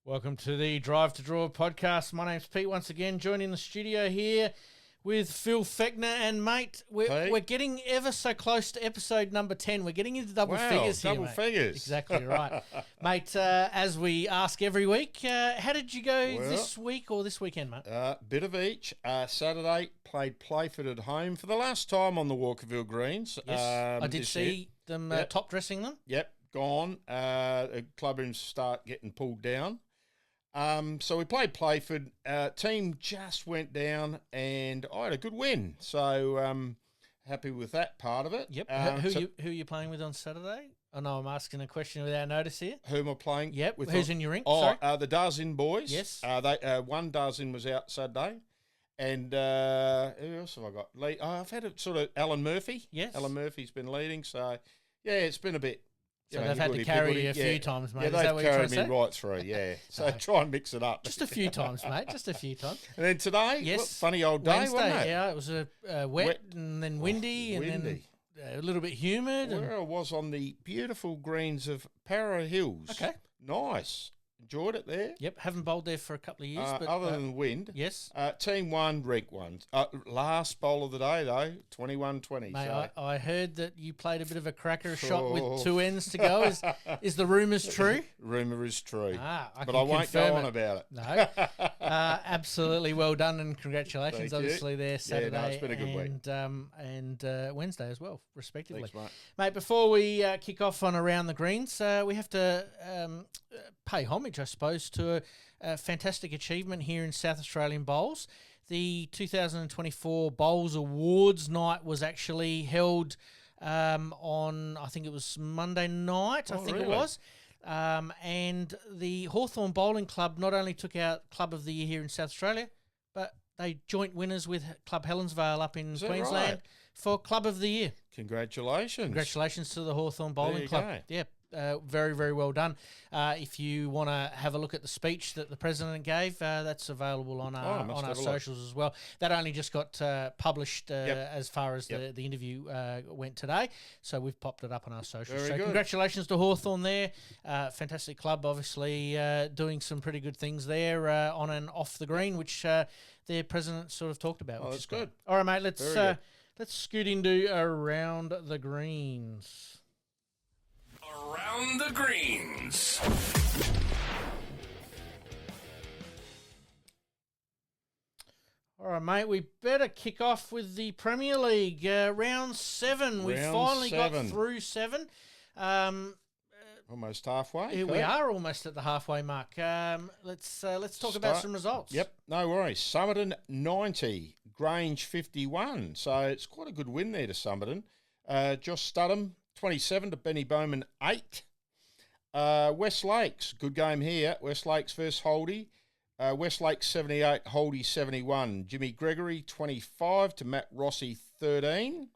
Welcome to the Drive to Draw podcast. My name's Pete once again, joining the studio here with Phil Fechner. And, mate, we're getting ever so close to episode number 10. We're getting into double figures here, double figures. Exactly right. Mate, as we ask every week, how did you go this week or this weekend, mate? Bit of each. Saturday, played Playford at home for the last time on the Walkerville Greens. Yes, I did see them top dressing them. Yep, gone. Clubrooms start getting pulled down. So we played Playford. Team just went down, and I had a good win. So happy with that part of it. Yep. Who are you playing with on Saturday? I know I'm asking a question without notice here. Who am I playing? Yep. With who's in your rink? The Darzin boys. Yes. One Darzin was out Saturday. And who else have I got? I've had a sort of Alan Murphy. Yes. Alan Murphy's been leading. So, yeah, it's been a bit. So they've had to carry you a few times, mate. Yeah, they've carried me right through, yeah. So try and mix it up. Just a few times, mate. Just a few times. And then today, funny old day, Wednesday, wasn't it? Yeah, it was wet and then windy and then a little bit humid. Where I was on the beautiful greens of Para Hills. Okay. Nice. Enjoyed it there. Yep, haven't bowled there for a couple of years. But, other than wind. Yes. Team 1, rank 1. Last bowl of the day, though, 21-20. Mate, so. I heard that you played a bit of a cracker shot with 2 ends to go. Is the rumours true? Rumour is true. I won't go on about it. No. Absolutely well done and congratulations, Thank obviously, you. there Saturday it's been a good week. And Wednesday as well, respectively. Thanks, mate, before we kick off on Around the Greens, we have to pay homage, I suppose, to a fantastic achievement here in South Australian Bowls. The 2024 Bowls Awards night was actually held on, I think it was Monday night, it was. And the Hawthorn Bowling Club not only took out Club of the Year here in South Australia, but they joint winners with Club Helensvale up in Queensland right? For Club of the Year. Congratulations. Congratulations to the Hawthorn Bowling Club. Go. Yeah. Very, very well done. If you want to have a look at the speech that the president gave, that's available on our socials as well. That only just got published as far as the interview went today, so we've popped it up on our socials. Very good. Congratulations to Hawthorn there. Fantastic club, obviously doing some pretty good things there on and off the green, which their president sort of talked about. Oh, that's good. All right, mate. Let's scoot into Around the Greens. Around the Greens. All right, mate, we better kick off with the Premier League. Round 7. We finally got through 7. Almost halfway. Here we are, almost at the halfway mark. Let's talk about some results. Yep, no worries. Somerton 90, Grange 51. So it's quite a good win there to Somerton. Josh Studham 27 to Benny Bowman 8. West Lakes, good game here. West Lakes versus Holdy. West Lakes 78, Holdy 71. Jimmy Gregory 25 to Matt Rossi 13.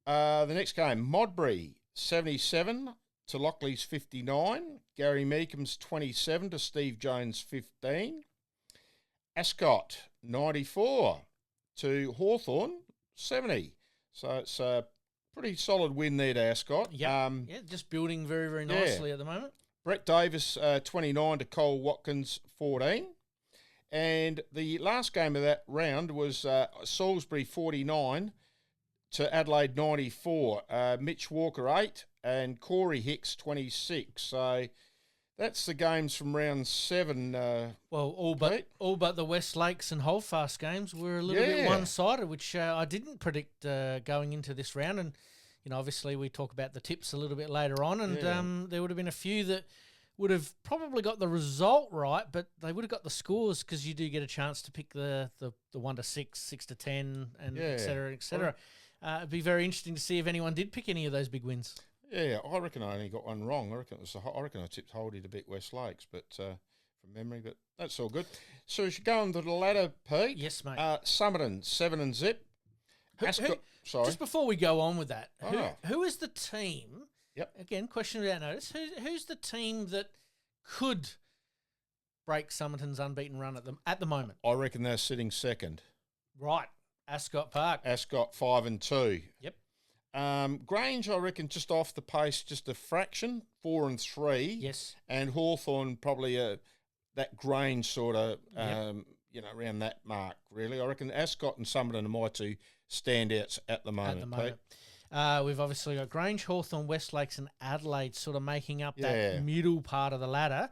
The next game, Modbury 77 to Lockleys 59. Gary Meekham's 27 to Steve Jones 15. Ascot 94 to Hawthorn 70. So it's pretty solid win there to Ascot. Yeah, just building very, very nicely at the moment. Brett Davis, 29 to Cole Watkins, 14. And the last game of that round was Salisbury, 49 to Adelaide, 94. Mitch Walker, 8, and Corey Hicks, 26. So that's the games from round 7. All but the West Lakes and Holdfast games were a little bit one-sided, which I didn't predict going into this round. And obviously we talk about the tips a little bit later on, and there would have been a few that would have probably got the result right, but they would have got the scores because you do get a chance to pick the 1 to 6, 6 to 10, and et cetera, et cetera. It'd be very interesting to see if anyone did pick any of those big wins. Yeah, I reckon I only got one wrong. I reckon I tipped Holdy to beat West Lakes, but from memory, but that's all good. So as you go on to the ladder, Pete. Yes, mate. Somerton 7 and zip. Sorry. Just before we go on with that, who is the team? Yep. Again, question without notice. Who's the team that could break Somerton's unbeaten run at the moment? I reckon they're sitting second. Right. Ascot Park. Ascot 5 and 2. Yep. Grange, I reckon, just off the pace, just a fraction, 4 and 3. Yes. And Hawthorn probably that Grange sort of, around that mark, really. I reckon Ascot and Somerton are my two standouts at the moment. Pete. We've obviously got Grange, Hawthorn, West Lakes and Adelaide sort of making up that middle part of the ladder.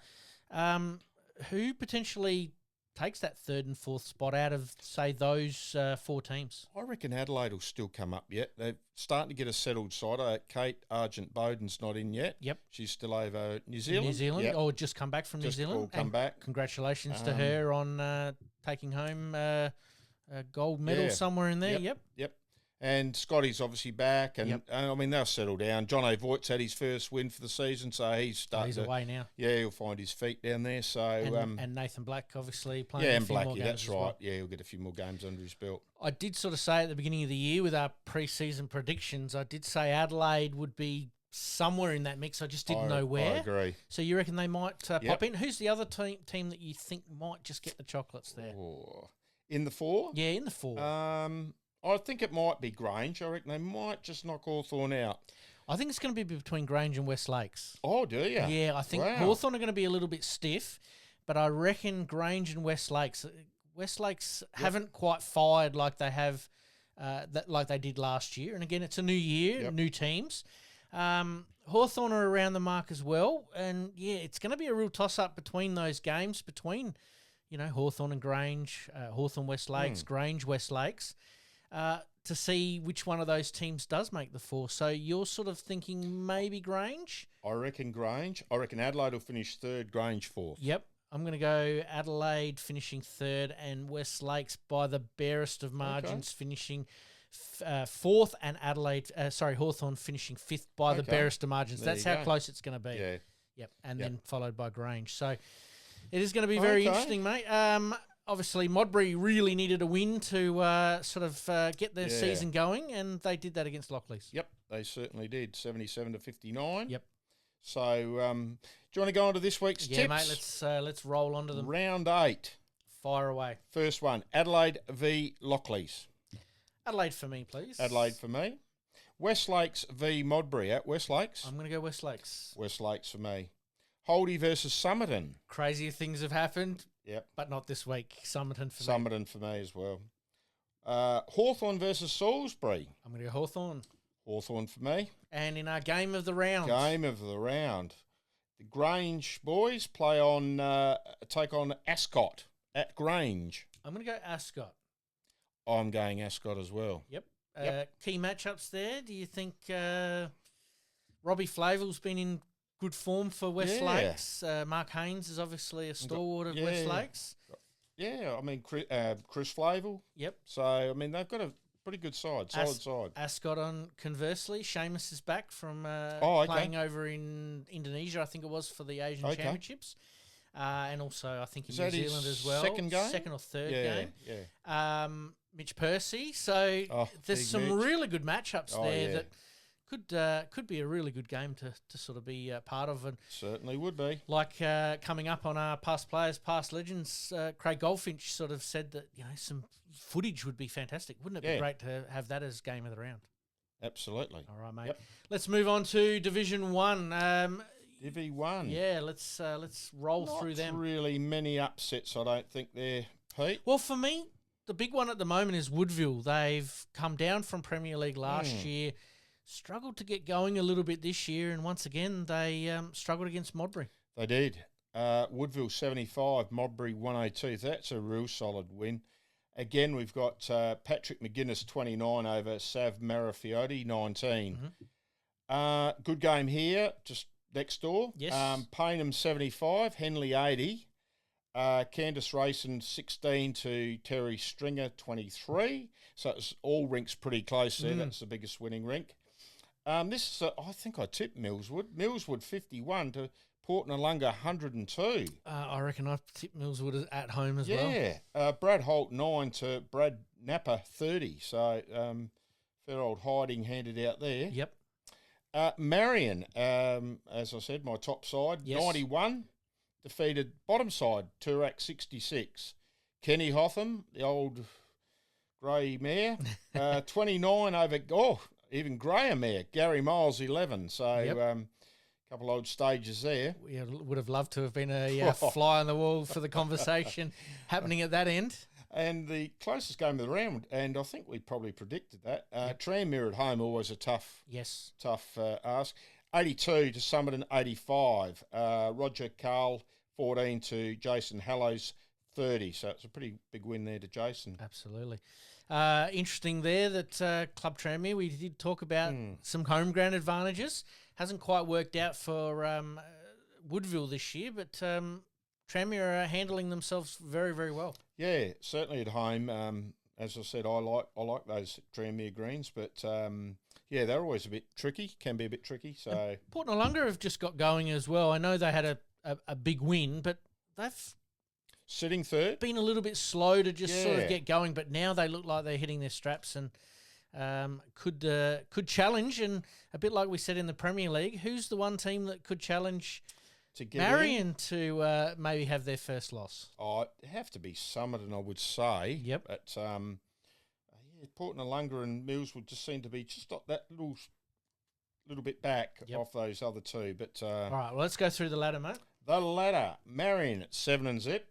Who potentially takes that third and fourth spot out of, say, those 4 teams? I reckon Adelaide will still come up yet. They're starting to get a settled side. Kate Argent-Bowden's not in yet. Yep. She's still over New Zealand. Or just come back from New Zealand. Come back. Congratulations to her on taking home a gold medal somewhere in there. Yep. And Scotty's obviously back, and they'll settle down. John O'Voigt's had his first win for the season, so he's away now. Yeah, he'll find his feet down there. So and Nathan Black obviously playing. Yeah, and Blackie, that's right. Well. Yeah, he'll get a few more games under his belt. I did sort of say at the beginning of the year with our pre-season predictions, I did say Adelaide would be somewhere in that mix. I just didn't know where. I agree. So you reckon they might pop in? Who's the other team that you think might just get the chocolates there? Oh. In the 4? Yeah, in the 4. I think it might be Grange. I reckon they might just knock Hawthorn out. I think it's going to be between Grange and West Lakes. Oh, do you? Yeah, I think Hawthorn are going to be a little bit stiff, but I reckon Grange and West Lakes haven't quite fired like they have, like they did last year. And again, it's a new year, new teams. Hawthorn are around the mark as well, and it's going to be a real toss-up between those games, between Hawthorn and Grange, Hawthorn West Lakes, Grange West Lakes. To see which one of those teams does make the 4. So you're sort of thinking maybe Grange? I reckon Grange. I reckon Adelaide will finish 3rd, Grange 4th. Yep. I'm going to go Adelaide finishing 3rd and West Lakes by the barest of margins finishing 4th and Hawthorn finishing 5th by the barest of margins. That's how close it's going to be. Yeah. Yep. And then followed by Grange. So it is going to be very interesting, mate. Obviously, Modbury really needed a win to get their season going, and they did that against Lockleys. Yep, they certainly did, 77-59. Yep. So, do you want to go on to this week's tips? Yeah, mate, let's roll on to them. Round 8. Fire away. First one, Adelaide v Lockleys. Adelaide for me, please. Adelaide for me. West Lakes v Modbury at West Lakes. I'm going to go West Lakes. West Lakes for me. Holdie versus Somerton. Crazier things have happened. Yep. But not this week. Somerton for me. Somerton for me as well. Hawthorn versus Salisbury. I'm going to go Hawthorn. Hawthorn for me. And in our game of the round. The Grange boys take on Ascot at Grange. I'm going to go Ascot. I'm going Ascot as well. Yep. Key matchups there. Do you think Robbie Flavel's been in good form for West Lakes? Mark Haynes is obviously a stalwart of West Lakes. Yeah, I mean, Chris Flavel. Yep. So, I mean, they've got a pretty good side, solid side. Ascot on conversely. Seamus is back from playing over in Indonesia, I think it was, for the Asian Championships. And also, I think in New Zealand as well. Second game? Second or third game. Yeah. Mitch Percy. So there's some really good matchups there that could be a really good game to sort of be part of. And certainly would be. Like coming up on our past players, past legends, Craig Goldfinch sort of said that some footage would be fantastic. Wouldn't it be great to have that as game of the round? Absolutely. All right, mate. Yep. Let's move on to Division 1. Divi 1. Yeah, let's roll through them. Not really many upsets, I don't think, there, Pete. Well, for me, the big one at the moment is Woodville. They've come down from Premier League last year, struggled to get going a little bit this year, and once again, they struggled against Modbury. They did. Woodville 75, Modbury 102. That's a real solid win. Again, we've got Patrick McGuinness 29 over Sav Marafiotti 19. Mm-hmm. Good game here, just next door. Yes. Paynham 75, Henley 80. Candice Rayson 16 to Terry Stringer 23. So it's all rinks pretty close there. That's the biggest winning rink. This is, I think I tipped Millswood. Millswood 51 to Port Nalunga 102. I reckon I tipped Millswood at home as well. Yeah. Brad Holt 9 to Brad Napper 30. So fair old hiding handed out there. Yep. Marion, as I said, my top side, 91. Defeated bottom side, Turak 66. Kenny Hotham, the old grey mare, 29 over... even Graham there, Gary Miles 11. So Yep. couple old stages there. We would have loved to have been a fly on the wall for the conversation happening at that end. And the closest game of the round, and I think we probably predicted that, Tranmere at home, always a tough ask. 82 to Somerton 85. Roger Carl 14 to Jason Hallows 30. So it's a pretty big win there to Jason. Absolutely. Interesting there that Club Tranmere, we did talk about some home ground advantages. Hasn't quite worked out for Woodville this year, but Tranmere are handling themselves very, very well. Yeah, certainly at home. As I said, I like those Tranmere greens, but they're always a bit tricky. Can be a bit tricky. So and Port Noarlunga have just got going as well. I know they had a big win, but they've sitting third, been a little bit slow to just sort of get going. But now they look like they're hitting their straps and could challenge. And a bit like we said in the Premier League, who's the one team that could challenge to get Marion to maybe have their first loss? Oh, it'd have to be Somerton, I would say. Yep. But Port Noarlunga and Mills would just seem to be just that little bit back off those other two. But all right, well, let's go through the ladder, mate. The ladder: Marion at 7 and zip,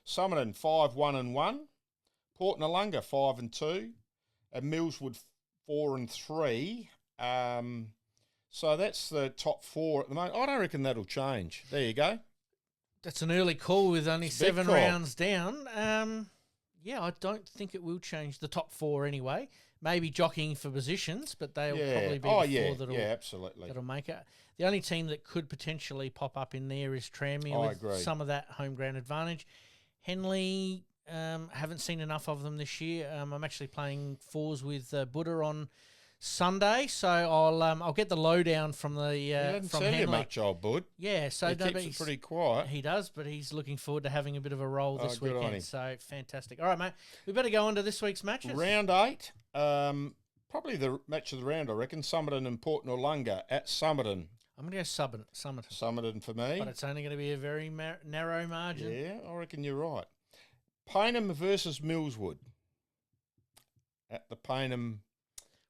Somerton 5-1-1, Port Noarlunga 5-2, and Millswood 4-3. So that's the top four at the moment. I don't reckon that'll change. There you go. That's an early call with only 7 rounds down. I don't think it will change the top four anyway. Maybe jockeying for positions, but they'll probably be the four that'll make it. The only team that could potentially pop up in there is Tranmere with some of that home ground advantage. Henley, haven't seen enough of them this year. I'm actually playing fours with Buddha on Sunday, so I'll get the lowdown from the he doesn't from tell Henley. you much, old Bud. Yeah, so he keeps it pretty quiet. He does, but he's looking forward to having a bit of a roll this good on him. weekend. So fantastic! All right, mate, we better go on to this week's matches. Round 8, probably the match of the round, I reckon. Somerton and Port Noarlunga at Somerton. I'm going to go Somerton. Somerton for me. But it's only going to be a very narrow margin. Yeah, I reckon you're right. Payneham versus Millswood at the Payneham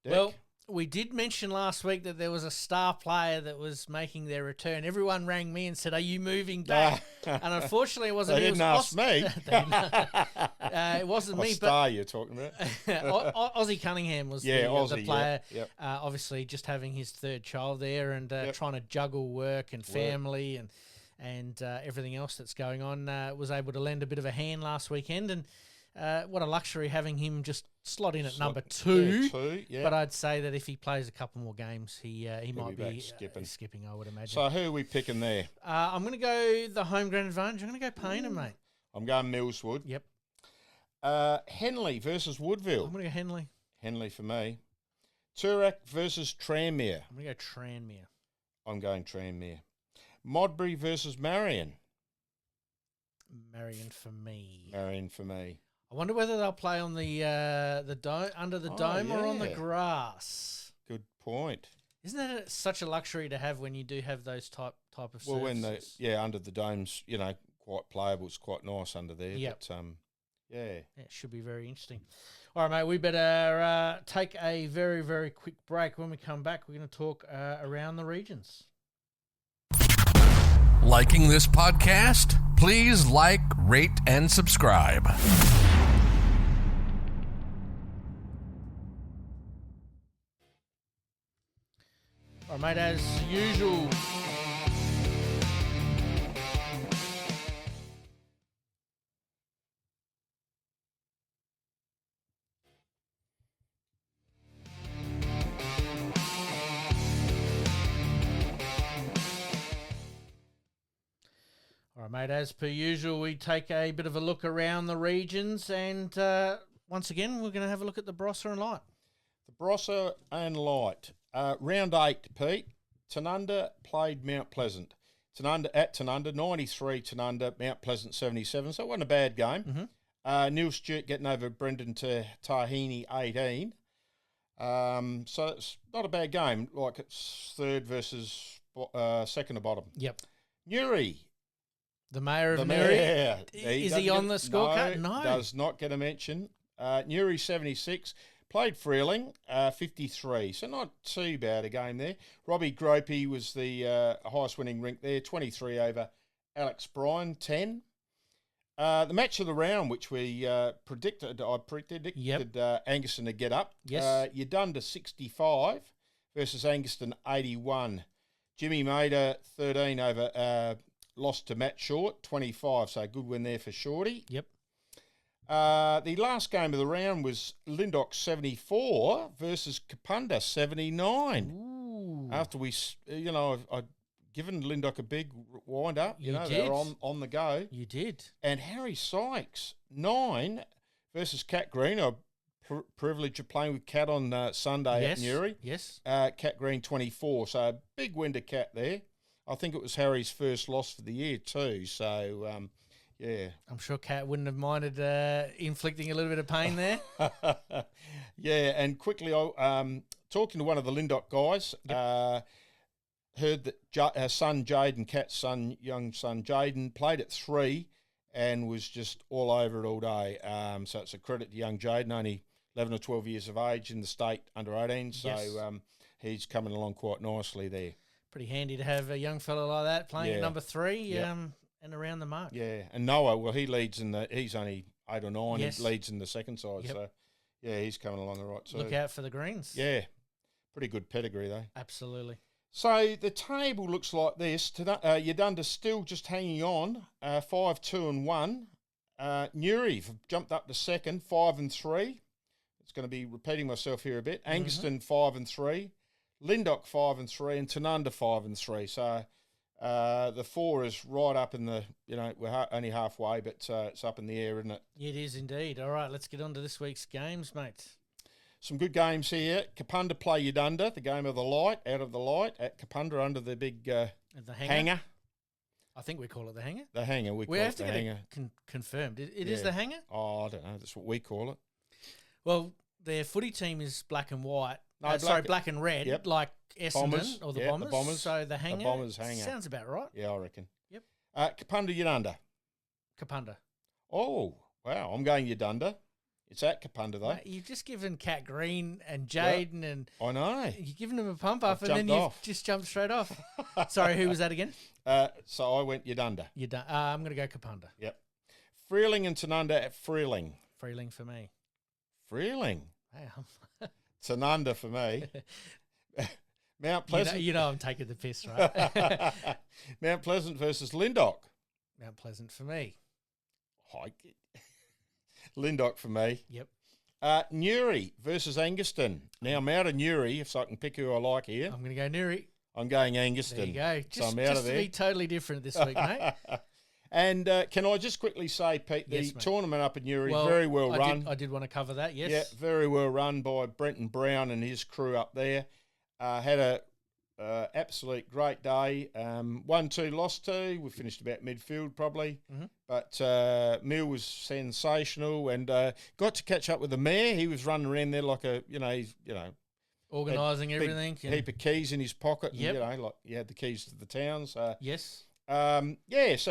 deck. Well, we did mention last week that there was a star player that was making their return. Everyone rang me and said, "Are you moving back?" And unfortunately, it wasn't they me. Didn't ask me. It wasn't me. Star you're talking about? Ozzie Cunningham was the player. Yep. Obviously, just having his third child there and trying to juggle work and family and everything else that's going on, was able to lend a bit of a hand last weekend. And what a luxury having him just slot in at number 2. But I'd say that if he plays a couple more games, he might be skipping, I would imagine. So who are we picking there? I'm going to go the home ground advantage. I'm going to go Payneham, mate. I'm going Millswood. Yep. Henley versus Woodville. I'm going to go Henley. Henley for me. Toorak versus Tranmere. I'm going to go Tranmere. I'm going Tranmere. Modbury versus Marion. Marion for me. Marion for me. I wonder whether they'll play on the dome, under the dome or on the grass. Good point. Isn't that such a luxury to have when you do have those type of surfaces? Well, under the dome's, quite playable. It's quite nice under there. Yep. But, it should be very interesting. All right, mate, we better take a very, very quick break. When we come back, we're going to talk around the regions. Liking this podcast? Please like, rate, and subscribe. All right, mate, as usual. All right, mate, as per usual, we take a bit of a look around the regions, and once again, we're going to have a look at the Barossa and Light. The Barossa and Light. Round 8, Pete. Tanunda played Mount Pleasant. Tanunda, 93 Tanunda, Mount Pleasant 77, so it wasn't a bad game. Mm-hmm. Neil Stewart getting over Brendan Tahini 18. So it's not a bad game, like it's third versus second to bottom. Yep. Newry. The mayor of Newry. Yeah. Is he on the scorecard? No. Does not get a mention. Newry 76, Played Freeling, 53. So not too bad a game there. Robbie Gropey was the highest winning rink there, 23 over Alex Bryan, 10. The match of the round, which I predicted Anguston to get up. Yes. Udunda 65 versus Anguston 81. Jimmy Mader 13 over, lost to Matt Short, 25. So a good win there for Shorty. Yep. The last game of the round was Lyndoch 74 versus Kapunda 79. Ooh. After I'd given Lyndoch a big wind up. You They did. were on the go. You did. And Harry Sykes 9 versus Cat Green. I privilege of playing with Cat on Sunday at Newry. Yes. Cat Green 24. So a big win to Cat there. I think it was Harry's first loss for the year too. So. Yeah. I'm sure Kat wouldn't have minded inflicting a little bit of pain there. Yeah, and quickly, talking to one of the Lyndoch guys, heard that her son Jaden, Kat's young son Jaden, played at 3 and was just all over it all day. So it's a credit to young Jaden, only 11 or 12 years of age in the state under 18. So Yes. He's coming along quite nicely there. Pretty handy to have a young fellow like that playing at number 3. Yeah. And around the mark. Yeah, and Noah, well, he's only 8 or 9. Yes. He leads in the second side, Yep. so yeah, he's coming along all right too. Look out for the greens. Yeah, pretty good pedigree though. Absolutely. So the table looks like this. Udunda's still just hanging on, 5, 2 and 1. Newry have jumped up to second, 5 and 3. It's going to be repeating myself here a bit. Anguston 5 and 3, Lyndoch 5 and 3, and Tanunda 5 and 3. So. The 4 is right up in the, we're only halfway, but it's up in the air, isn't it? It is indeed. All right, let's get on to this week's games, mate. Some good games here. Kapunda play Udunda, the game of the light, out of the light, at Kapunda under the big The hanger. I think we call it the hanger. The hanger, we call have it to the get hanger. it confirmed. It is the hanger? Oh, I don't know. That's what we call it. Well, their footy team is black and white. No, black and red, Yep. like Essendon Bombers. or the Yeah, the Bombers. Bombers. So the hanger, Bombers hanger. sounds about right. Yeah, I reckon. Yep. Kapunda Udunda. Kapunda. Oh, wow. I'm going Udunda. It's at Kapunda, though. Mate, you've just given Cat Green and Jaden and I know. you've given them a pump up I've and then jumped you've off. just jumped straight off. Sorry, who was that again? So I went Udunda. You done. I'm going to go Kapunda. Yep. Freeling and Tanunda at Freeling. Freeling for me. Freeling. Wow. Tanunda for me. Mount Pleasant. You know I'm taking the piss, right? Mount Pleasant versus Lyndoch. Mount Pleasant for me. Lyndoch for me. Yep. Newry versus Anguston. Now I'm out of Newry, if I can pick who I like here. I'm going to go Newry. I'm going Anguston. There you go. So I'm out just of to there. be totally different this week, mate. And can I just quickly say, Pete, the Yes, mate. tournament up in Newry, very well run. I did want to cover that, yes. Yeah, very well run by Brenton Brown and his crew up there. Had a absolute great day. 1-2, lost 2. We finished about midfield probably. Mm-hmm. But Mill was sensational and got to catch up with the mayor. He was running around there like Organising everything. heap of keys in his pocket. Yep. And, like he had the keys to the town. So Yes. so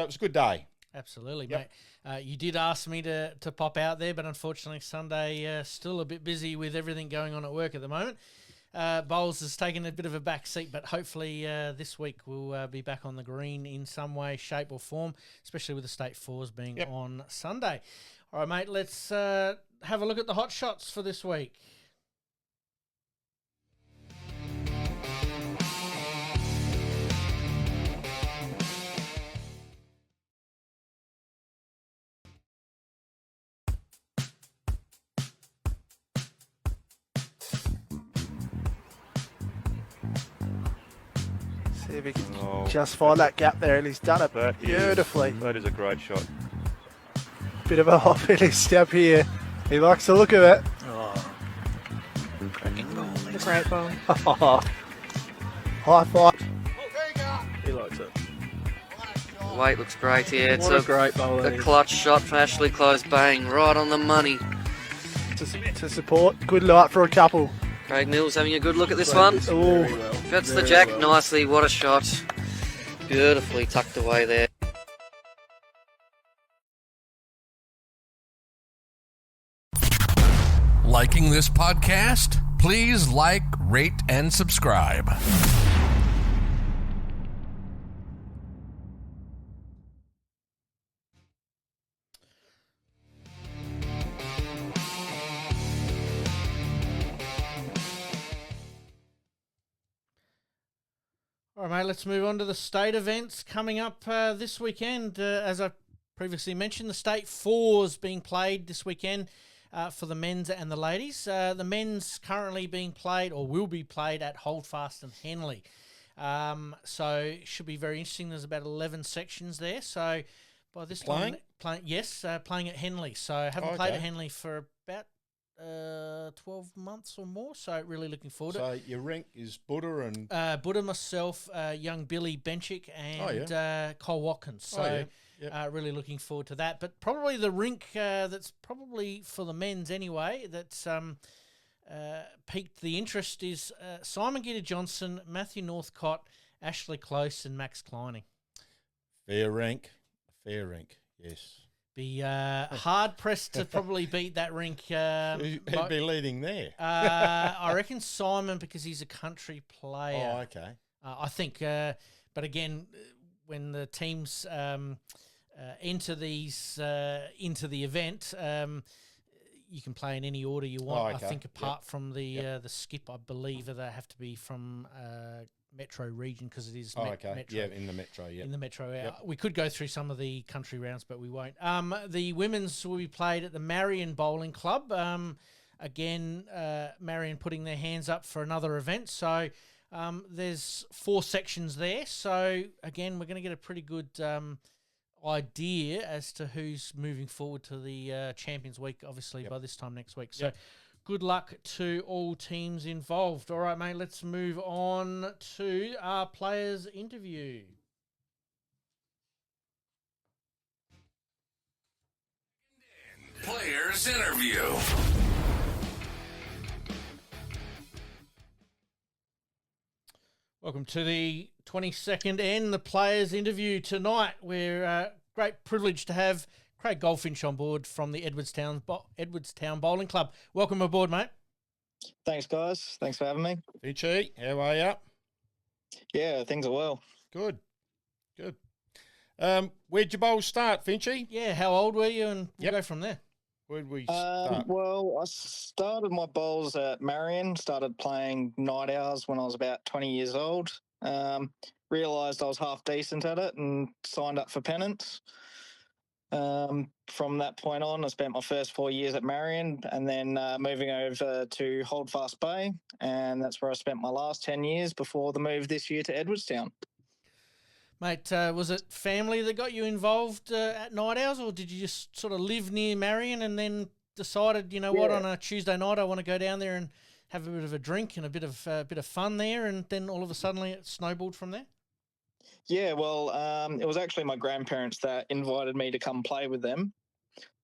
it was a good day. Absolutely, Yep. mate. You did ask me to pop out there, but unfortunately Sunday still a bit busy with everything going on at work at the moment. Bowls has taken a bit of a back seat, but hopefully this week we'll be back on the green in some way, shape or form, especially with the State 4s being on Sunday. All right, mate, let's have a look at the hot shots for this week. See if he can just find that gap there, and he's done it beautifully. That is a great shot. Bit of a hop in his step here. He likes the look of it. Great ball. High five. He likes it. Weight looks great here. It's What a great bowl that a is. clutch shot from Ashley Close, bang, right on the money. To support. Good night for a couple. Craig Mills having a good look at this one. Ooh. Cuts the jack nicely. What a shot. Beautifully tucked away there. Like liking this podcast? Please like, rate, and subscribe. All right, mate, let's move on to the state events coming up this weekend. As I previously mentioned, the state fours being played this weekend for the men's and the ladies. The men's currently being played or will be played at Holdfast and Henley. So it should be very interesting. There's about 11 sections there. So by this time, playing at Henley. So I haven't played at Henley for about 12 months or more, so really looking forward to it. So your rink is Buddha and... Buddha, myself, young Billy Benchick and Cole Watkins. So really looking forward to that. But probably the rink that's probably for the men's anyway, that's piqued the interest is Simon Gitter-Johnson, Matthew Northcott, Ashley Close and Max Kleining. Fair rink, yes. Be hard pressed to probably beat that rink. Who'd be leading there? I reckon Simon, because he's a country player. Oh, okay. I think, but again, when the teams enter these into the event, you can play in any order you want. I think apart from the skip, I believe they have to be from metro region because it is metro. Yeah, in the metro, In the metro. We could go through some of the country rounds, but we won't. The women's will be played at the Marion Bowling Club. Again, Marion putting their hands up for another event. So there's 4 sections there. So, again, we're going to get a pretty good idea as to who's moving forward to the Champions Week, obviously, by this time next week. So good luck to all teams involved. All right, mate, let's move on to our players' interview. Players interview. Welcome to the 22nd and the players' interview tonight. We're great privilege to have Craig Goldfinch on board from the Edwardstown Bowling Club. Welcome aboard, mate. Thanks, guys. Thanks for having me. Finchy, how are you? Yeah, things are well. Good. Where'd your bowls start, Finchy? Yeah, how old were you? And we'll go from there. Where'd we start? Well, I started my bowls at Marion, started playing night hours when I was about 20 years old. Realised I was half decent at it and signed up for pennants. From that point on, I spent my first 4 years at Marion and then moving over to Holdfast Bay, and that's where I spent my last 10 years before the move this year to Edwardstown. Mate, was it family that got you involved at night hours, or did you just sort of live near Marion and then decided, what, on a Tuesday night I want to go down there and have a bit of a drink and a bit of fun there, and then all of a sudden it snowballed from there? Yeah, well, it was actually my grandparents that invited me to come play with them.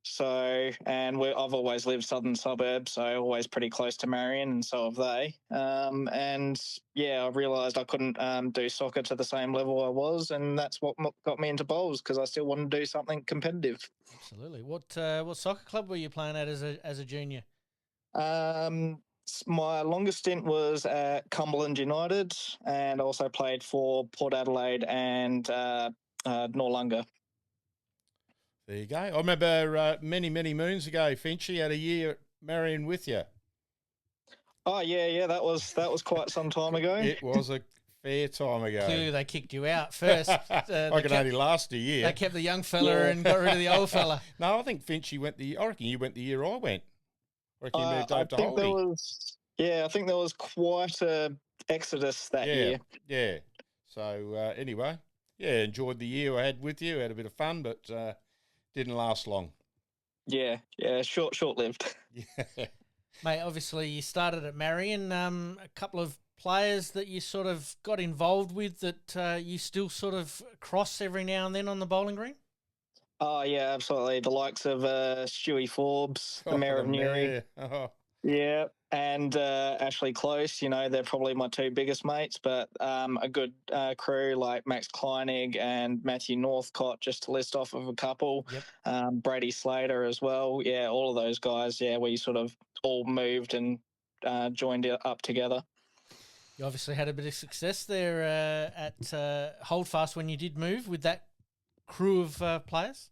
So, and I've always lived southern suburbs, so always pretty close to Marion, and so have they. And yeah, I realised I couldn't do soccer to the same level I was, and that's what got me into bowls because I still wanted to do something competitive. Absolutely. What soccer club were you playing at as a junior? My longest stint was at Cumberland United, and also played for Port Adelaide and Noarlunga. There you go. I remember many moons ago, Finchy had a year at Marion with you. Oh yeah, that was quite some time ago. It was a fair time ago. Clearly, they kicked you out first. I could only last a year. They kept the young fella and got rid of the old fella. No, I think Finchy I reckon you went the year I went. I reckon you moved over to Holdy. I think there was quite a exodus that year. Yeah. So anyway, enjoyed the year I had with you. Had a bit of fun, but didn't last long. Yeah, short-lived. Yeah. Mate, obviously you started at Marion. A couple of players that you sort of got involved with that you still sort of cross every now and then on the bowling green? Oh, yeah, absolutely. The likes of Stewie Forbes, the Mayor of Newry. Oh. Yeah, and Ashley Close. They're probably my two biggest mates, but a good crew like Max Kleinig and Matthew Northcott, just to list off of a couple. Yep. Brady Slater as well. Yeah, all of those guys. Yeah, we sort of all moved and joined up together. You obviously had a bit of success there at Holdfast when you did move with that crew of players.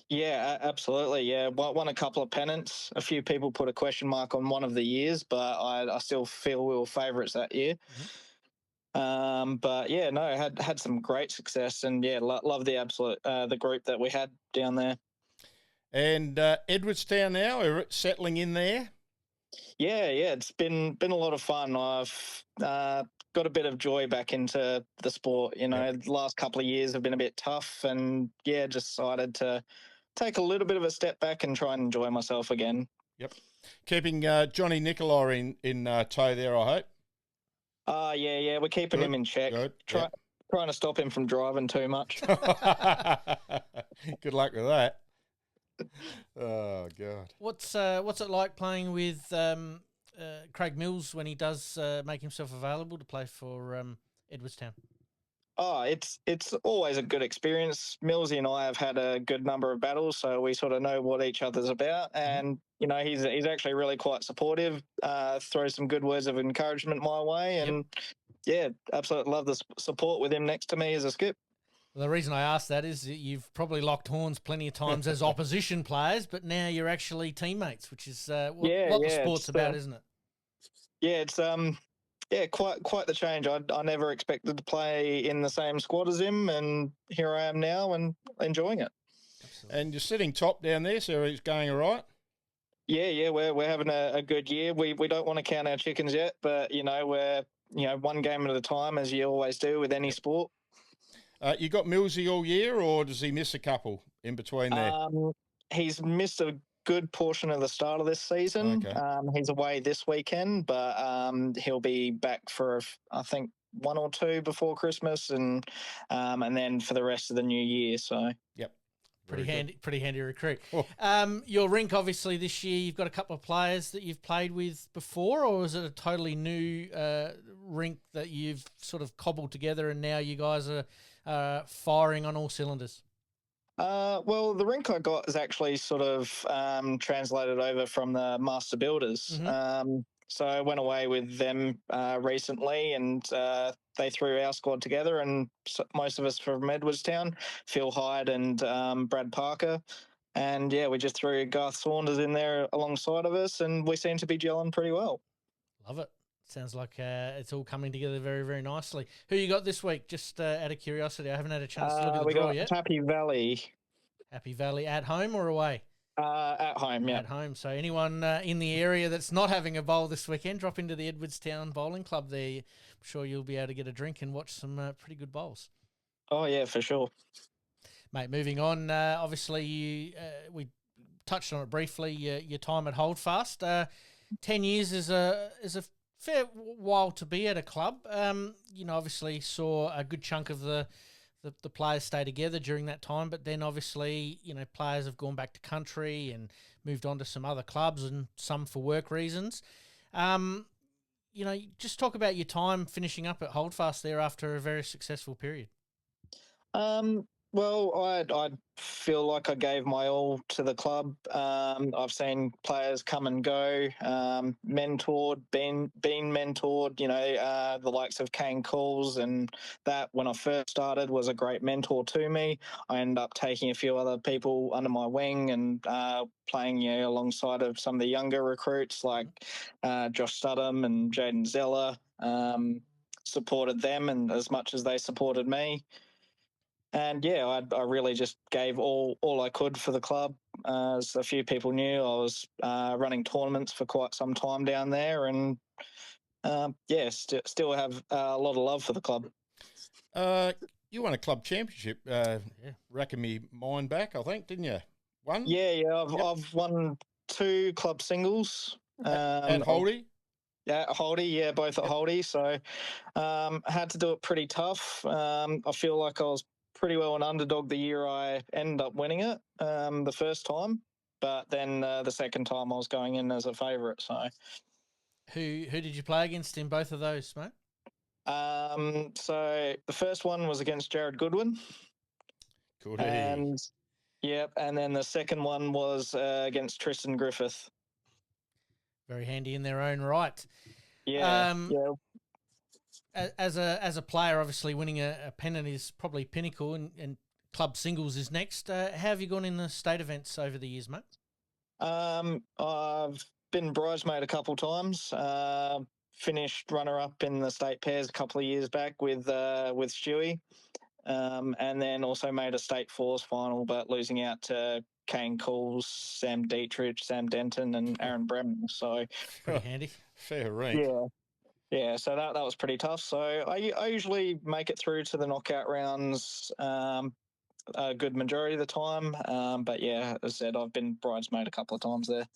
Yeah, absolutely. Yeah, won a couple of pennants. A few people put a question mark on one of the years, but I still feel we were favourites that year. Mm-hmm. But yeah, no, had some great success, and yeah, love the absolute the group that we had down there. And Edwardstown now, are settling in there? Yeah, it's been a lot of fun. I've got a bit of joy back into the sport. The last couple of years have been a bit tough, and yeah, just decided to take a little bit of a step back and try and enjoy myself again. Yep. Keeping Johnny Nicola in tow there, I hope. Yeah, we're keeping him in check. Good. Trying to stop him from driving too much. Good luck with that. Oh God. What's it like playing with Craig Mills when he does make himself available to play for Edwardstown? Oh, it's always a good experience. Millsy and I have had a good number of battles, so we sort of know what each other's about. And he's actually really quite supportive. Throws some good words of encouragement my way, and yeah, absolutely love the support with him next to me as a skip. Well, the reason I ask that is that you've probably locked horns plenty of times as opposition players, but now you're actually teammates, which is what the sport's about, isn't it? Yeah, it's quite the change. I never expected to play in the same squad as him, and here I am now and enjoying it. Absolutely. And you're sitting top down there, so it's going all right? Yeah, we're having a good year. We don't want to count our chickens yet, but we're one game at a time, as you always do with any sport. You got Millsy all year, or does he miss a couple in between there? He's missed a good portion of the start of this season. Okay. He's away this weekend, but he'll be back for I think one or two before Christmas, and then for the rest of the new year. So yep. Pretty handy recruit. Oh. Your rink, obviously, this year you've got a couple of players that you've played with before, or is it a totally new rink that you've sort of cobbled together and now you guys are firing on all cylinders? Well, the rink I got is actually sort of translated over from the Master Builders. Mm-hmm. So I went away with them recently, and they threw our squad together, and most of us from Edwardstown, Phil Hyde and Brad Parker. And yeah, we just threw Garth Saunders in there alongside of us, and we seem to be gelling pretty well. Love it. Sounds like it's all coming together very, very nicely. Who you got this week? Just out of curiosity, I haven't had a chance to look at the draw yet. Happy Valley. Happy Valley at home or away? At home, yeah. At home. So anyone in the area that's not having a bowl this weekend, drop into the Edwardstown Bowling Club there. I'm sure you'll be able to get a drink and watch some pretty good bowls. Oh, yeah, for sure. Mate, moving on, obviously we touched on it briefly, your time at Holdfast. 10 years is a fair while to be at a club. Obviously saw a good chunk of the players stay together during that time, but then obviously, players have gone back to country and moved on to some other clubs and some for work reasons. Just talk about your time finishing up at Holdfast there after a very successful period. Well, I feel like I gave my all to the club. I've seen players come and go, mentored, been mentored, the likes of Kane Cools, and that when I first started was a great mentor to me. I ended up taking a few other people under my wing and playing alongside of some of the younger recruits like Josh Studham and Jaden Zeller, supported them and as much as they supported me. And yeah, I really just gave all I could for the club. As a few people knew, I was running tournaments for quite some time down there, and still have a lot of love for the club. You won a club championship, racking me mine back, I think, didn't you? One? Yeah, I've won 2 club singles. At Holdie? Yeah, Holdie, yeah, both at Holdie. So had to do it pretty tough. I feel like I was pretty well an underdog the year I ended up winning it the first time, but then the second time I was going in as a favourite. So Who did you play against in both of those, mate? So the first one was against Jared Goodwin, Good. and yep, and then the second one was against Tristan Griffith. Very handy in their own right. Yeah, yeah. As a player, obviously winning a pennant is probably pinnacle, and club singles is next. How have you gone in the state events over the years, mate? I've been bridesmaid a couple times. Finished runner up in the state pairs a couple of years back with Stewie, and then also made a state fours final, but losing out to Kane Cools, Sam Dietrich, Sam Denton, and Aaron Bremen. So Pretty handy. Fair rank. Yeah. So that was pretty tough. So I usually make it through to the knockout rounds. A good majority of the time, but yeah, as I said, I've been bridesmaid a couple of times there.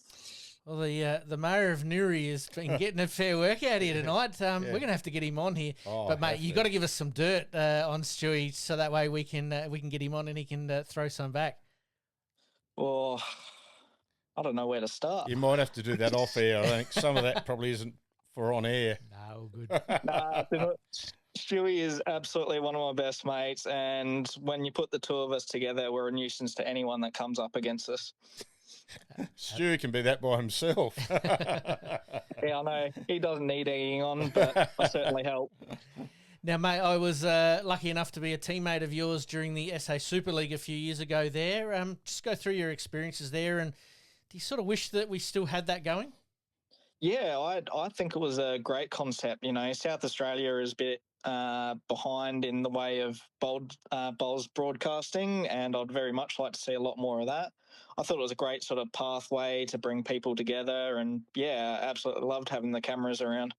Well, the mayor of Newry has been getting a fair workout here tonight. We're going to have to get him on here. But mate, you got to give us some dirt on Stewie, so that way we can get him on and he can throw some back. Well, I don't know where to start. You might have to do that off air. I think some of that probably isn't for on air. No, good. Stewie is absolutely one of my best mates, and when you put the two of us together, we're a nuisance to anyone that comes up against us. Stu can be that by himself. Yeah, I know. He doesn't need egging on, but I certainly help. Now, mate, I was lucky enough to be a teammate of yours during the SA Super League a few years ago there. Just go through your experiences there, and do you sort of wish that we still had that going? Yeah, I think it was a great concept. You know, South Australia is a bit behind in the way of bowls broadcasting, and I'd very much like to see a lot more of that. I thought it was a great sort of pathway to bring people together, and yeah, absolutely loved having the cameras around.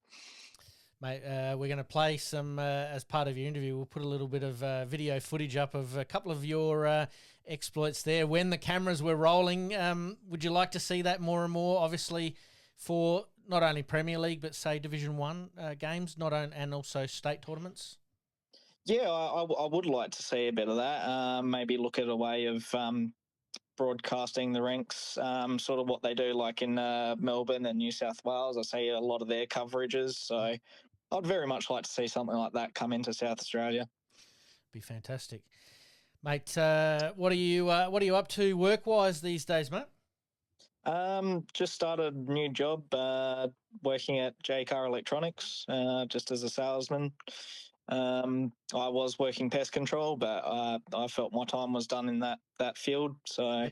Mate, we're going to play some, as part of your interview, we'll put a little bit of video footage up of a couple of your exploits there when the cameras were rolling. Would you like to see that more and more, obviously, for not only Premier League, but say Division 1 games, and also state tournaments? Yeah, I would like to see a bit of that. Maybe look at a way of broadcasting the ranks, sort of what they do like in Melbourne and New South Wales. I see a lot of their coverages, so I'd very much like to see something like that come into South Australia. Be fantastic, mate. What are you up to work-wise these days, mate? Just started a new job, working at JCar Electronics, just as a salesman. I was working pest control, but I felt my time was done in that field. So,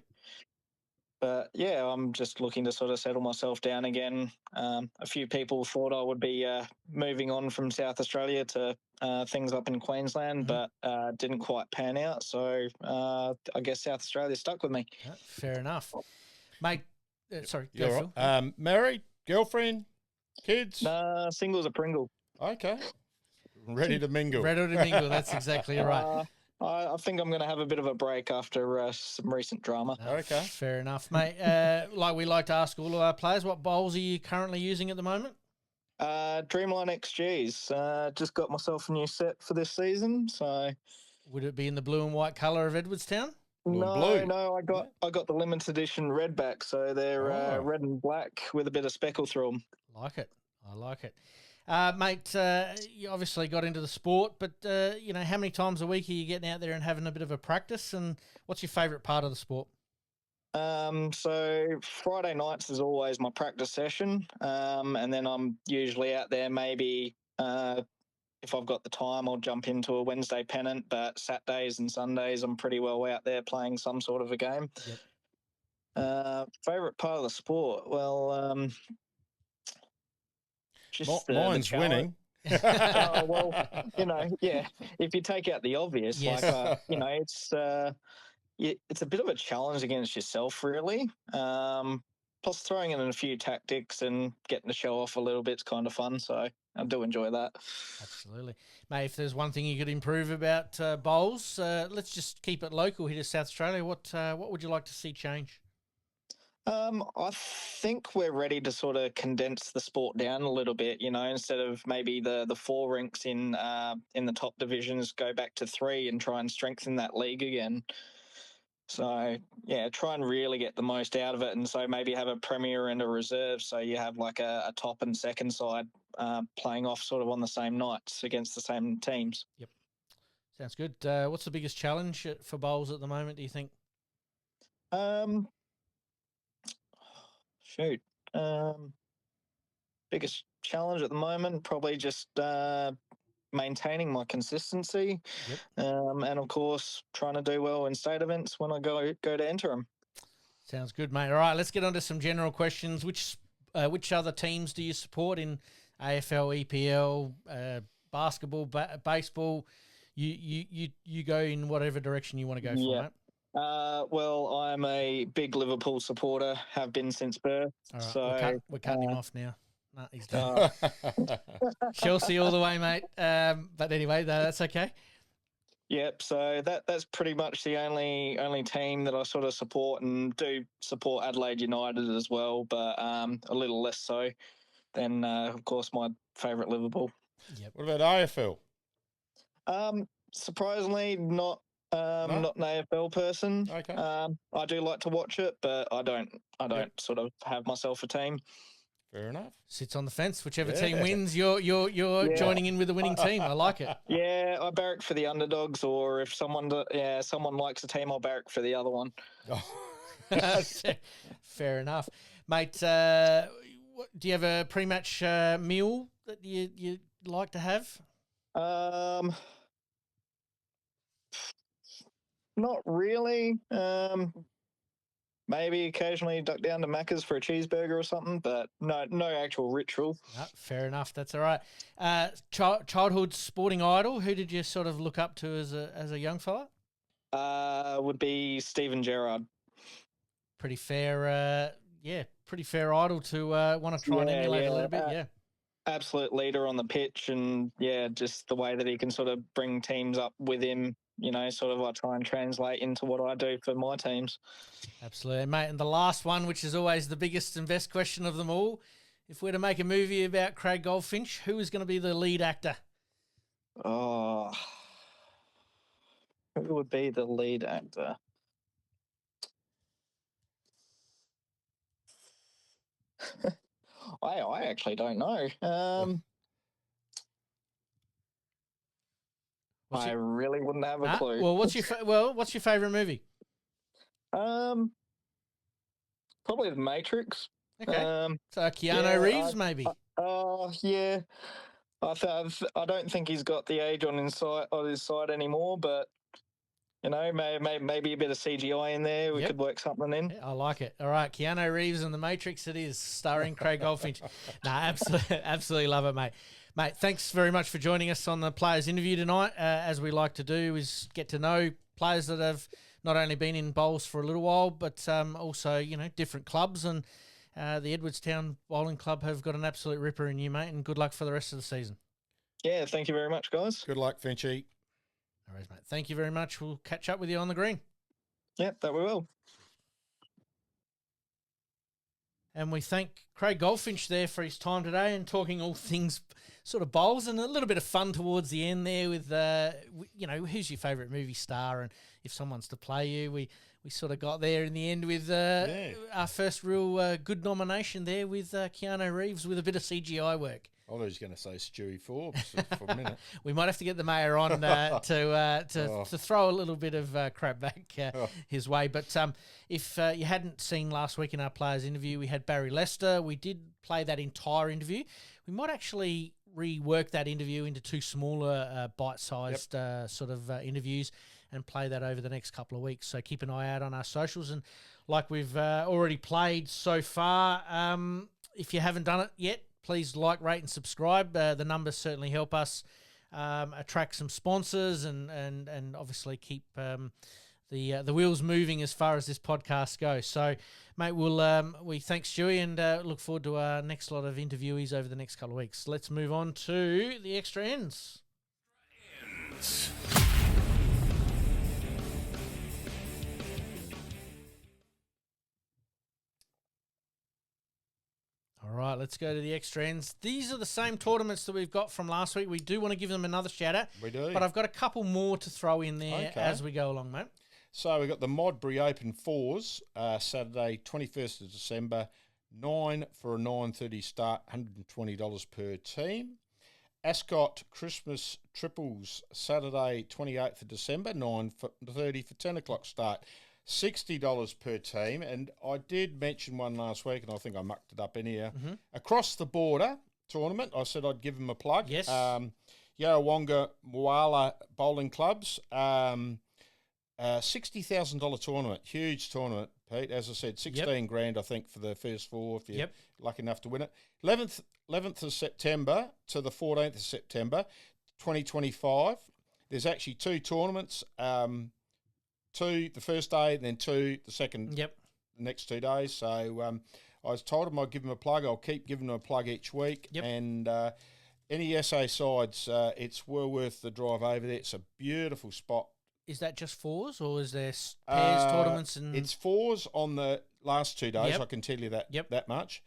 but yeah, I'm just looking to sort of settle myself down again. A few people thought I would be moving on from South Australia to things up in Queensland, but didn't quite pan out. So I guess South Australia stuck with me. Fair enough, mate. Sorry, You're go, right. Phil. Married, girlfriend, kids? Nah, singles a Pringle. Okay. Ready to mingle. Ready to mingle, that's exactly right. I think I'm going to have a bit of a break after some recent drama. Okay. Fair enough, mate. Like we like to ask all of our players, what bowls are you currently using at the moment? Dreamline XGs. Just got myself a new set for this season, so... Would it be in the blue and white colour of Edwardstown? No, I got the limited edition redback, so they're red and black with a bit of speckle through them. I like it. Mate, you obviously got into the sport, but how many times a week are you getting out there and having a bit of a practice? And what's your favourite part of the sport? So Friday nights is always my practice session, and then I'm usually out there maybe. If I've got the time, I'll jump into a Wednesday pennant, but Saturdays and Sundays, I'm pretty well out there playing some sort of a game. Yep. Favourite part of the sport? Well, just mine's winning. Well, if you take out the obvious, yes. It's a bit of a challenge against yourself, really. Plus, throwing in a few tactics and getting to show off a little bit's kind of fun. So I do enjoy that. Absolutely. Mate, if there's one thing you could improve about bowls, let's just keep it local here to South Australia. What would you like to see change? I think we're ready to sort of condense the sport down a little bit, instead of maybe the 4 rinks in the top divisions, go back to 3 and try and strengthen that league again. So, yeah, try and really get the most out of it. And so maybe have a premier and a reserve. So you have like a top and second side playing off sort of on the same nights against the same teams. Yep. Sounds good. What's the biggest challenge for bowls at the moment, do you think? Shoot. Biggest challenge at the moment, probably just maintaining my consistency. Yep. And of course, trying to do well in state events when I go to enter them. Sounds good, mate. All right, let's get on to some general questions. Which other teams do you support in AFL, EPL, basketball, baseball? You go in whatever direction you want to go for, mate. Well, I'm a big Liverpool supporter, have been since birth. All right, so we're cutting him off now. No, he's done. Chelsea all the way, mate. But anyway, that's okay. Yep. So that's pretty much the only team that I sort of support, and do support Adelaide United as well, but a little less so than, of course, my favourite Liverpool. Yep. What about AFL? Surprisingly, not an AFL person. Okay. I do like to watch it, but I don't sort of have myself a team. Fair enough. Sits on the fence. Whichever team wins, you're joining in with the winning team. I like it. Yeah, I barrack for the underdogs, or if someone likes a team, I'll barrack for the other one. Fair enough, mate. Do you have a pre-match meal that you like to have? Not really. Maybe occasionally duck down to Macca's for a cheeseburger or something, but no actual ritual. No, fair enough. That's all right. Childhood sporting idol. Who did you sort of look up to as a young fella? Would be Steven Gerrard. Pretty fair. Pretty fair idol to want to try and emulate a little bit. Yeah. Absolute leader on the pitch, and just the way that he can sort of bring teams up with him. Sort of I try and translate into what I do for my teams. Absolutely, mate. And the last one, which is always the biggest and best question of them all, if we're to make a movie about Craig Goldfinch, who is going to be the lead actor? Oh, who would be the lead actor? I actually don't know. I really wouldn't have a clue. Well, what's your favorite movie? Probably The Matrix. Okay. So Keanu Reeves, maybe. Yeah. I don't think he's got the age on his side anymore, but maybe a bit of CGI in there. We could work something in. Yeah, I like it. All right, Keanu Reeves and The Matrix it is, starring Craig Goldfinch. Absolutely love it, mate. Mate, thanks very much for joining us on the Players Interview tonight. As we like to do is get to know players that have not only been in bowls for a little while, but also, different clubs. And the Edwardstown Bowling Club have got an absolute ripper in you, mate, and good luck for the rest of the season. Yeah, thank you very much, guys. Good luck, Finchy. All right, mate. Thank you very much. We'll catch up with you on the green. Yep, that we will. And we thank Craig Goldfinch there for his time today and talking all things sort of bowls, and a little bit of fun towards the end there with, who's your favourite movie star, and if someone's to play you. We sort of got there in the end with our first real good nomination there with Keanu Reeves with a bit of CGI work. I thought he was going to say Stewie Forbes for a minute. We might have to get the mayor on to throw a little bit of crap back his way. But if you hadn't seen last week in our players interview, we had Barry Lester. We did play that entire interview. We might actually rework that interview into two smaller bite-sized sort of interviews and play that over the next couple of weeks. So keep an eye out on our socials. And like we've already played so far, if you haven't done it yet, please like, rate and subscribe. The numbers certainly help us attract some sponsors and obviously keep the wheels moving as far as this podcast goes. So, mate, we thank Stewie and look forward to our next lot of interviewees over the next couple of weeks. Let's move on to the extra ends. All right, let's go to the extra ends. These are the same tournaments that we've got from last week. We do want to give them another shout out. We do. But I've got a couple more to throw in there as we go along, mate. So we've got the Modbury Open Fours, Saturday, 21st of December, 9 for a 9:30 start, $120 per team. Ascot Christmas Triples, Saturday, 28th of December, 9:30 for 10 o'clock start, $60 per team. And I did mention one last week, and I think I mucked it up in here. Across the Border tournament, I said I'd give them a plug. Yes. Yarrawonga Moala Bowling Clubs, $60,000 tournament, huge tournament, Pete. As I said, 16 grand, I think, for the first four, if you're lucky enough to win it. 11th of September to the 14th of September, 2025. There's actually two tournaments, two the first day and then two the second, the next 2 days. So I was told them I'd give them a plug. I'll keep giving them a plug each week. And any SA sides, it's well worth the drive over there. It's a beautiful spot. Is that just fours, or is there pairs, tournaments? And It's fours on the last 2 days, I can tell you that much.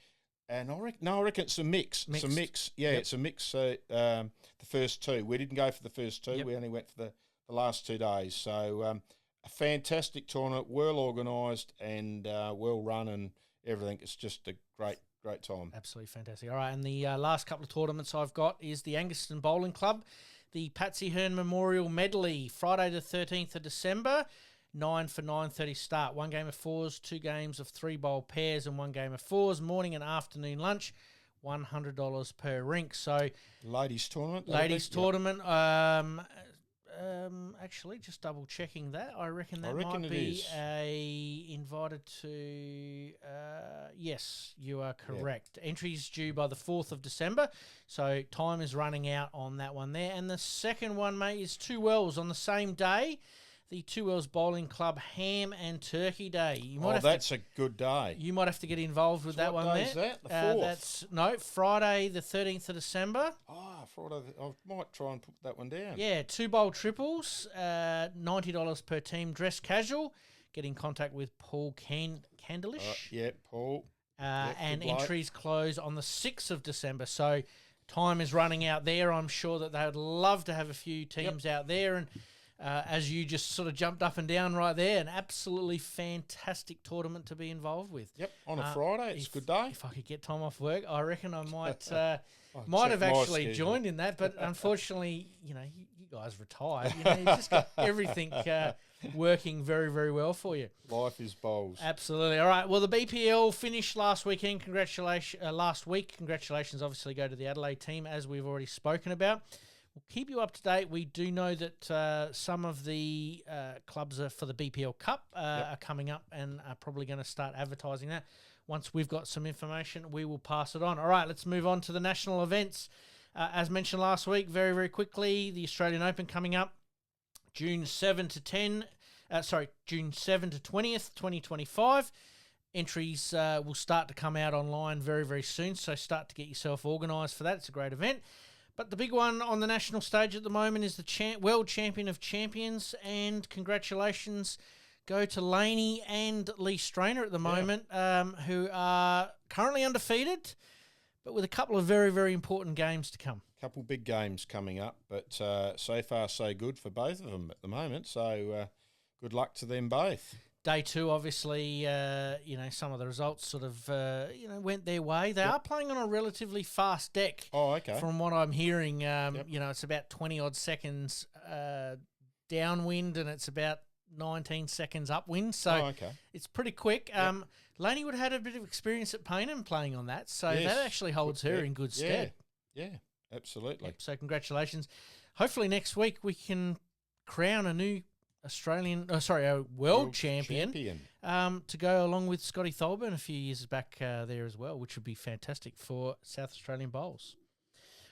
And I reckon it's a mix. It's a mix. Yeah, it's a mix. The first two. We didn't go for the first two. We only went for the last 2 days. So a fantastic tournament, well organised and well run and everything. It's just a great time. Absolutely fantastic. All right, and the last couple of tournaments I've got is the Anguston Bowling Club, the Patsy Hearn Memorial Medley, Friday the 13th of December, 9 for 9:30 start. 1 game of fours, 2 games of 3-bowl pairs, and 1 game of fours. Morning and afternoon lunch, $100 per rink. So ladies tournament. Tournament. Actually, just double checking that. I reckon might be invited to. Yes, you are correct. Entries due by the 4th of December, so time is running out on that one there. And the second one, mate, is Two Wells on the same day. The Two Wells Bowling Club Ham and Turkey Day. That's a good day. You might have to get involved with that one there. What day is that? The 4th? That's Friday the 13th of December. Friday. I might try and put that one down. Yeah, 2 bowl triples, $90 per team, dress casual. Get in contact with Paul Candlish. Paul. And entries close on the 6th of December. So time is running out there. I'm sure that they would love to have a few teams out there. And as you just sort of jumped up and down right there, an absolutely fantastic tournament to be involved with. Yep, on a Friday, it's a good day. If I could get time off work, I reckon I might might have actually joined in that, but unfortunately, you guys retired. You just got everything working very, very well for you. Life is bowls. Absolutely. All right. Well, the BPL finished last weekend. Last week. Congratulations, obviously, go to the Adelaide team, as we've already spoken about. We'll keep you up to date. We do know that some of the clubs for the BPL Cup are coming up and are probably going to start advertising that. Once we've got some information, we will pass it on. All right, let's move on to the national events. As mentioned last week, very, very quickly, the Australian Open coming up June 7 to 20th, 2025. Entries will start to come out online very, very soon, so start to get yourself organised for that. It's a great event. But the big one on the national stage at the moment is the World Champion of Champions, and congratulations go to Laney and Lee Strainer at the moment, who are currently undefeated, but with a couple of very, very important games to come. Couple big games coming up, but so far so good for both of them at the moment. So good luck to them both. Day two, obviously, some of the results sort of, went their way. They are playing on a relatively fast deck. Oh, okay. From what I'm hearing, it's about 20-odd seconds downwind and it's about 19 seconds upwind. So it's pretty quick. Laney would have had a bit of experience at Paynham playing on that, so that actually holds her in good stead. Yeah, absolutely. Yep, so congratulations. Hopefully next week we can crown a new world champion. To go along with Scotty Tholborn a few years back there as well, which would be fantastic for South Australian bowls.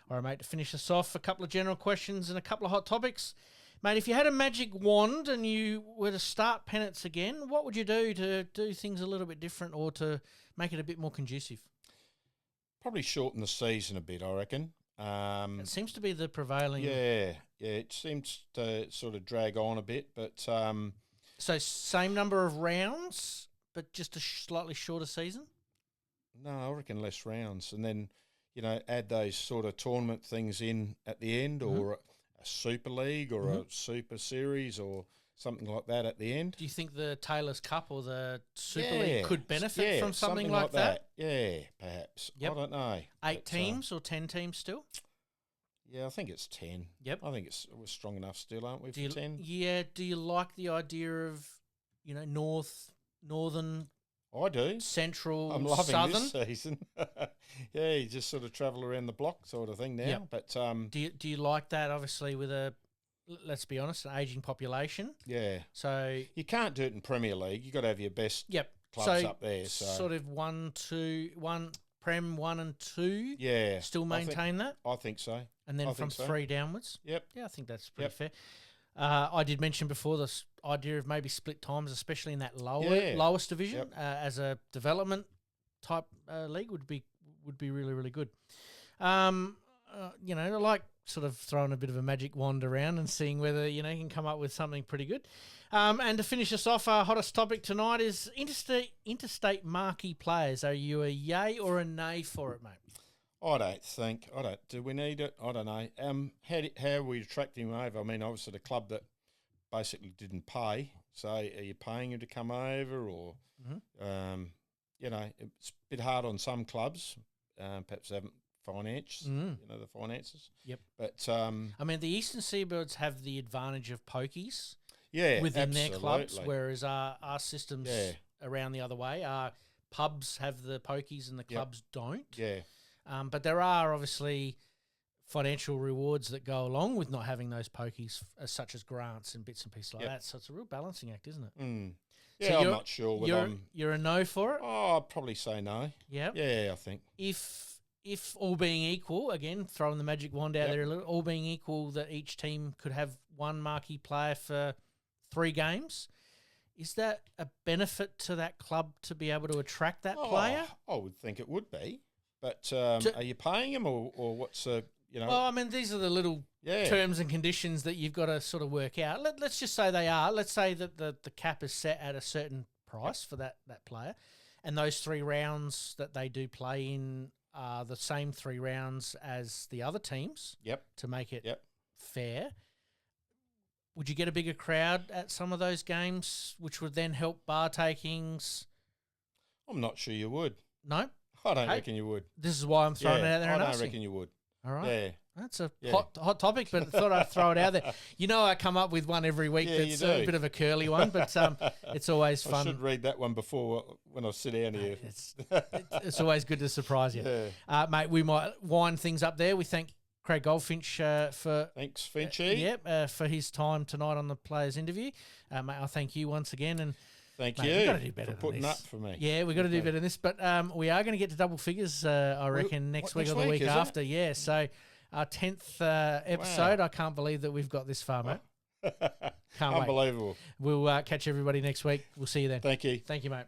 All right, mate, to finish us off, a couple of general questions and a couple of hot topics. Mate, if you had a magic wand and you were to start pennants again, what would you do to do things a little bit different or to make it a bit more conducive? Probably shorten the season a bit, I reckon. It seems to be the prevailing... Yeah, it seems to sort of drag on a bit, but... So same number of rounds, but just a slightly shorter season? No, I reckon less rounds. And then, add those sort of tournament things in at the end, or a Super League or a Super Series or something like that at the end. Do you think the Taylor's Cup or the Super League could benefit from something something like that? Yeah, perhaps. Yep. I don't know. 8 teams or 10 teams still? Yeah, I think it's 10. Yep. I think we're strong enough still, aren't we, for 10? Yeah. Do you like the idea of, northern, I do. central, I'm loving southern? this season. Yeah, you just sort of travel around the block sort of thing now. Yep. But Do you like that, obviously, with let's be honest, an ageing population? yeah, So, you can't do it in Premier League. You've got to have your best clubs up there. So sort of 1, 2, 1, Prem 1 and 2, yeah, still maintain that? I think so. And then I from think so. 3 downwards? Yep. Yeah, I think that's pretty fair. I did mention before this idea of maybe split times, especially in that lowest division, as a development type league would be really, really good. I like sort of throwing a bit of a magic wand around and seeing whether you can come up with something pretty good. And to finish us off, our hottest topic tonight is interstate marquee players. Are you a yay or a nay for it, mate? I don't think. Do we need it? I don't know. How are we attracting him over? I mean, obviously the club that basically didn't pay. So are you paying him to come over, or it's a bit hard on some clubs. Perhaps haven't the finances. Yep. But I mean, the Eastern Seaboards have the advantage of pokies. Yeah, within absolutely. their clubs, whereas our systems around the other way, our pubs have the pokies and the clubs don't. Yeah. But there are obviously financial rewards that go along with not having those pokies, such as grants and bits and pieces like that. So it's a real balancing act, isn't it? Mm. So Yeah, I'm not sure whether you're a no for it? Oh, I'd probably say no. Yep. Yeah, I think. If all being equal, again, throwing the magic wand out there a little, all being equal, that each team could have one marquee player for 3 games, is that a benefit to that club to be able to attract that player? I would think it would be. But are you paying him or what's Well, I mean, these are the little terms and conditions that you've got to sort of work out. Let's just say they are. Let's say that the cap is set at a certain price for that player, and those 3 rounds that they do play in are the same 3 rounds as the other teams. Yep. To make it fair. Would you get a bigger crowd at some of those games, which would then help bar takings? I'm not sure you would. No? I don't reckon you would. This is why I'm throwing it out there and I asking. don't reckon you would. All right. Yeah. That's a hot topic, but I thought I'd throw it out there. I come up with one every week Yeah, that's you do. a bit of a curly one, but it's always fun. I should read that one before when I sit down here. It's always good to surprise you. Yeah. Mate, we might wind things up there. We thank Craig Goldfinch for... Thanks, Finchy. For his time tonight on the players' interview. Mate, I thank you once again. And Thank mate, you we've got to do better for than putting this. up for me. Yeah, we've got to do better than this. But we are going to get to double figures, I reckon, next week or the week is it? after. Yeah, so our 10th episode. I can't believe that we've got this far, mate. Can't wait. Unbelievable. We'll catch everybody next week. We'll see you then. Thank you. Thank you, mate.